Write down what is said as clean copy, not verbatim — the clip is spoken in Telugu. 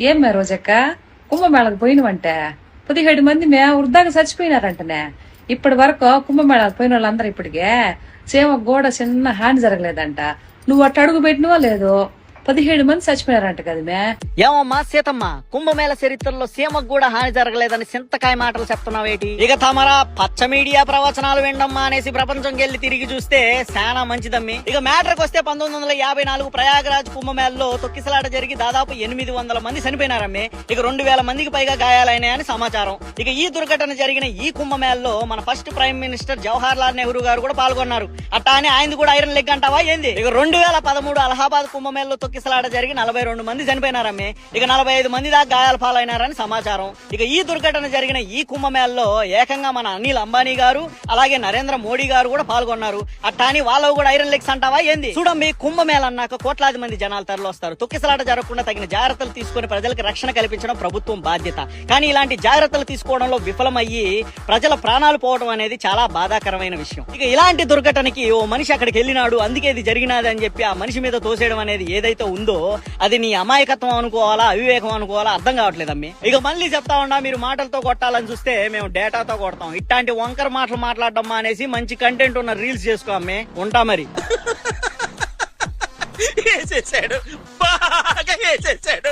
ఏం మే రోజక్క కుంభమేళకు పోయినవంటే 17 మంది మే వృద్ధాగా చచ్చిపోయినారంటనే. ఇప్పటి వరకు కుంభమేళకు పోయిన వాళ్ళందరూ ఇప్పటికే సేమ గోడ చిన్న హాని జరగలేదంట. నువ్వు అట్ట అడుగు పెట్టినవా లేదు 17 మంది చచ్చిపోయారంట కదా మే. ఏమమ్మా సీతమ్మ, కుంభమేళ చరిత్రలో సీమకు కూడా హాని జరగలేదని సింతకాయ మాటలు చెప్తున్నావేటి? ఇక తమరా పచ్చ మీడియా ప్రవచనాలు వినడమ్మా అనేసి ప్రపంచం వెళ్లి తిరిగి చూస్తే చాలా మంచిదమ్మి. ఇక మ్యాటర్కి వస్తే 1954 ప్రయాగరాజ్ కుంభమేళలో తొక్కిసలాట జరిగి దాదాపు 800 మంది చనిపోయినారమ్మి. ఇక 2000 మందికి పైగా గాయాలైనాయని సమాచారం. ఇక ఈ దుర్ఘటన జరిగిన ఈ కుంభమేళలో మన first prime minister Jawahar Lal Nehru గారు కూడా పాల్గొన్నారు. అట్టా అని ఆయన కూడా ఐరన్ లెగ్ అంటావా ఏంది? ఇక 2013 అలహాబాద్ కుంభమేళలో తొక్కిసలాట జరిగి 42 మంది చనిపోయినారమ్మే. ఇక 45 మంది దాకా గాయాల పాలైనారని సమాచారం. ఇక ఈ దుర్ఘటన జరిగిన ఈ కుంభమేళలో ఏకంగా మన అనిల్ అంబానీ గారు అలాగే నరేంద్ర మోడీ గారు కూడా పాల్గొన్నారు. అట్టాని వాళ్ళు కూడా ఐరన్ లెగ్స్ అంటావా ఏంది? చూడమ్మి, కుంభమేళ అన్నాక కోట్లాది మంది జనాలు తరలి వస్తారు. తొక్కిసలాట జరగకుండా తగిన జాగ్రత్తలు తీసుకుని ప్రజలకు రక్షణ కల్పించడం ప్రభుత్వం బాధ్యత. కానీ ఇలాంటి జాగ్రత్తలు తీసుకోవడంలో విఫలమయ్యి ప్రజల ప్రాణాలు పోవడం అనేది చాలా బాధాకరమైన విషయం. ఇక ఇలాంటి దుర్ఘటనకి ఓ మనిషి అక్కడికి వెళ్ళినాడు, అందుకే ఇది జరిగినది అని చెప్పి ఆ మనిషి మీద తోసేయడం అనేది ఏదైతే ఉందో అది నీ అమాయకత్వం అనుకోవాలా అవివేకం అనుకోవాలా అర్థం కావట్లేదు అమ్మి. ఇక మళ్ళీ చెప్తా ఉన్నా, మీరు మాటలతో కొట్టాలని చూస్తే మేము డేటాతో కొడతాం. ఇట్లాంటి వంకర మాటలు మాట్లాడడం అనేసి మంచి కంటెంట్ ఉన్న రీల్స్ చేసుకో అమ్మే. ఉంటా మరి.